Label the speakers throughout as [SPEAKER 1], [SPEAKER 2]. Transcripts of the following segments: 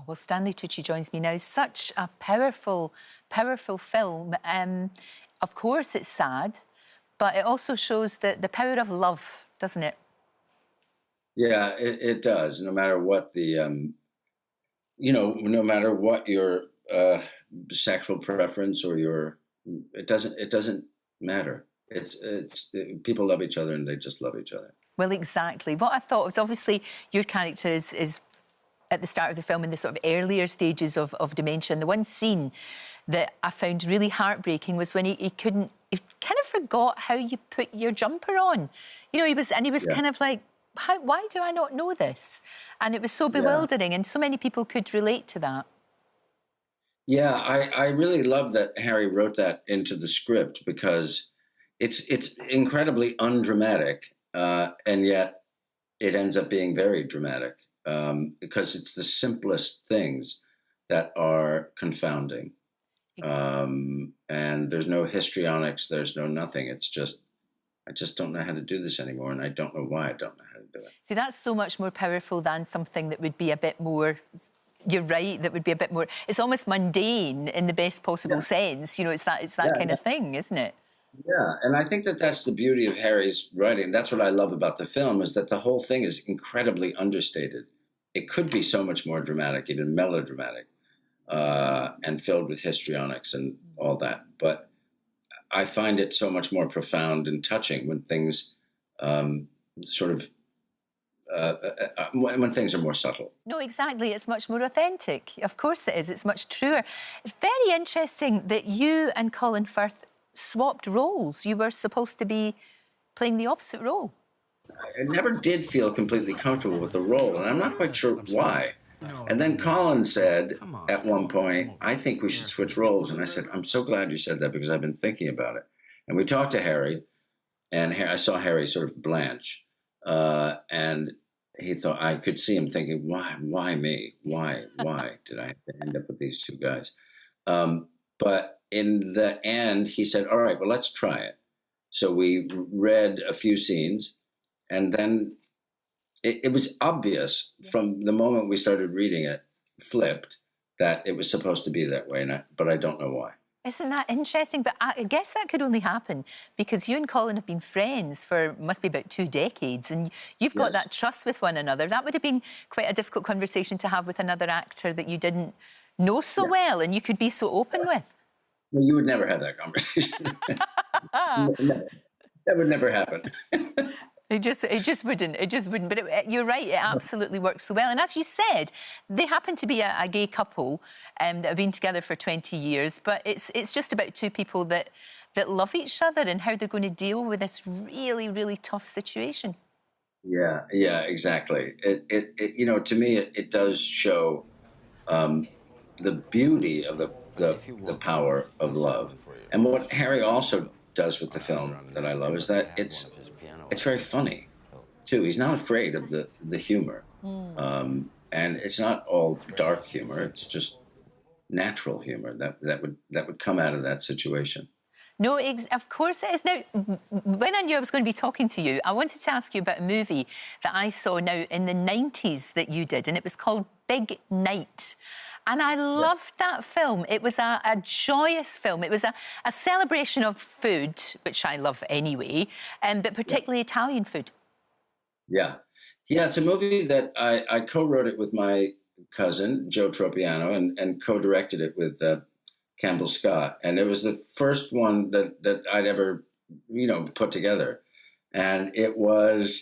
[SPEAKER 1] Oh, well, Stanley Tucci joins me now. Such a powerful, powerful film. Of course, it's sad, but it also shows the power of love, doesn't it?
[SPEAKER 2] Yeah, it does. No matter what no matter what your sexual preference or it doesn't matter. People love each other and they just love each other.
[SPEAKER 1] Well, exactly. What I thought was obviously your character is at the start of the film in the sort of earlier stages of dementia. And the one scene that I found really heartbreaking was when he kind of forgot how you put your jumper on. You know, he was
[SPEAKER 2] Yeah.
[SPEAKER 1] kind of like, why do I not know this? And it was so
[SPEAKER 2] Yeah.
[SPEAKER 1] bewildering, and so many people could relate to that.
[SPEAKER 2] Yeah, I really love that Harry wrote that into the script because it's incredibly undramatic, and yet it ends up being very dramatic, because it's the simplest things that are confounding. And there's no histrionics, there's no nothing. It's just, I just don't know how to do this anymore, and I don't know why I don't know how to do it.
[SPEAKER 1] See, that's so much more powerful than something that would be a bit more... You're right, that would be a bit more... It's almost mundane in the best possible sense. You know, it's that
[SPEAKER 2] Yeah,
[SPEAKER 1] kind of thing, isn't it?
[SPEAKER 2] yeah, and I think that that's the beauty of Harry's writing. That's what I love about the film, is that the whole thing is incredibly understated. It could be so much more dramatic, even melodramatic, and filled with histrionics and all that. But I find it so much more profound and touching when things when things are more subtle.
[SPEAKER 1] No, exactly. It's much more authentic. Of course it is. It's much truer. It's very interesting that you and Colin Firth swapped roles. You were supposed to be playing the opposite role.
[SPEAKER 2] I never did feel completely comfortable with the role, and I'm not quite sure why. And then Colin said at one point, I think we should switch roles. And I said, I'm so glad you said that because I've been thinking about it. And we talked to Harry, and I saw Harry sort of blanch. And he thought, I could see him thinking, why me? Why did I have to end up with these two guys? But in the end, he said, all right, well, let's try it. So we read a few scenes, and then it was obvious from the moment we started reading it, flipped, that it was supposed to be that way, but I don't know why.
[SPEAKER 1] Isn't that interesting? But I guess that could only happen because you and Colin have been friends for, must be about 2 decades, and you've got that trust with one another. That would have been quite a difficult conversation to have with another actor that you didn't know so well and you could be so open with.
[SPEAKER 2] Well, you would never have that conversation. That would never happen.
[SPEAKER 1] It just wouldn't. But you're right, it absolutely works so well. And as you said, they happen to be a gay couple that have been together for 20 years, but it's just about two people that love each other and how they're going to deal with this really, really tough situation.
[SPEAKER 2] Yeah, exactly. It to me, it does show the beauty of the power of love. And what Harry also does with the film that I love is that it's very funny, too. He's not afraid of the humor. And it's not all dark humor. It's just natural humor that would come out of that situation.
[SPEAKER 1] No, of course it is. Now, when I knew I was going to be talking to you, I wanted to ask you about a movie that I saw now in the 90s that you did, and it was called Big Night. And I loved that film. It was a joyous film. It was a celebration of food, which I love anyway, but particularly Italian food.
[SPEAKER 2] Yeah. Yeah, it's a movie that I co-wrote it with my cousin, Joe Tropiano, and co-directed it with Campbell Scott. And it was the first one that I'd ever, put together. And it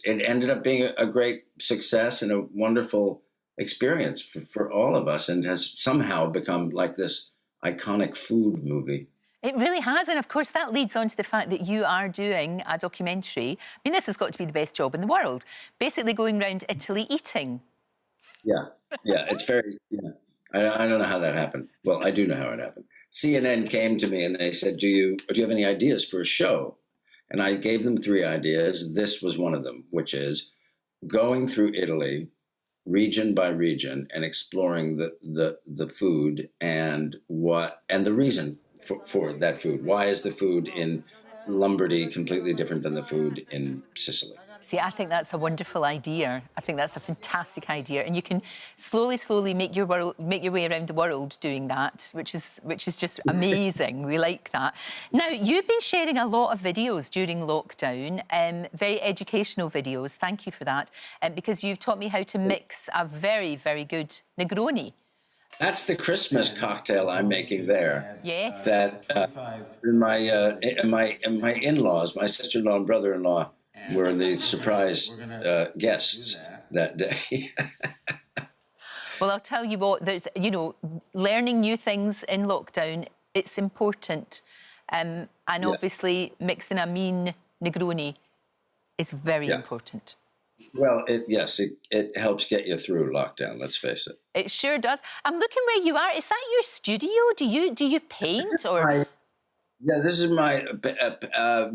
[SPEAKER 2] ended up being a great success and a wonderful experience for all of us, and has somehow become like this iconic food movie.
[SPEAKER 1] It really has, and of course that leads on to the fact that you are doing a documentary. I mean, this has got to be the best job in the world, basically going around Italy eating.
[SPEAKER 2] Yeah, it's very, I don't know how that happened. Well, I do know how it happened. CNN came to me and they said, do you have any ideas for a show? And I gave them 3 ideas. This was one of them, which is going through Italy region by region and exploring the food and the reason for that food. Why is the food in Lombardy completely different than the food in Sicily?
[SPEAKER 1] See, I think that's a wonderful idea. I think that's a fantastic idea, and you can slowly make your way around the world doing that, which is just amazing. We like that. Now, you've been sharing a lot of videos during lockdown, very educational videos. Thank you for that, because you've taught me how to mix a very, very good Negroni.
[SPEAKER 2] That's the Christmas cocktail I'm making there.
[SPEAKER 1] Yes.
[SPEAKER 2] That my in-laws, my sister-in-law and brother-in-law, were the surprise guests that day.
[SPEAKER 1] Well, I'll tell you what, there's, you know, learning new things in lockdown, it's important. And obviously mixing a mean Negroni is very important.
[SPEAKER 2] Well, it helps get you through lockdown, let's face it.
[SPEAKER 1] It sure does. I'm looking where you are. Is that your studio? Do you paint or?
[SPEAKER 2] This is my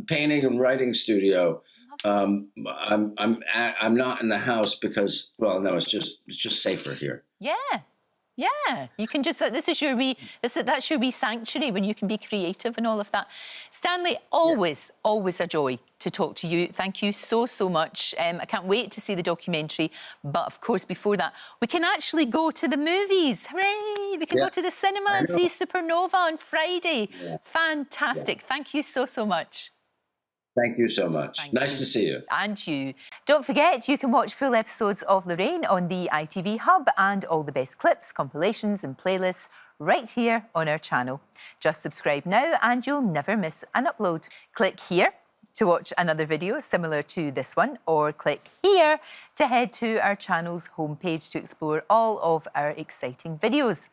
[SPEAKER 2] painting and writing studio. I'm not in the house because, well, no, it's just safer here.
[SPEAKER 1] Yeah. You can just, that's your wee sanctuary when you can be creative and all of that. Stanley, always a joy to talk to you. Thank you so much. I can't wait to see the documentary. But of course, before that, we can actually go to the movies. Hooray! We can go to the cinema and see Supernova on Friday. Fantastic. Thank you so much.
[SPEAKER 2] Thank you so much. Nice to see you.
[SPEAKER 1] And you. Don't forget, you can watch full episodes of Lorraine on the ITV Hub and all the best clips, compilations and playlists right here on our channel. Just subscribe now and you'll never miss an upload. Click here to watch another video similar to this one, or click here to head to our channel's homepage to explore all of our exciting videos.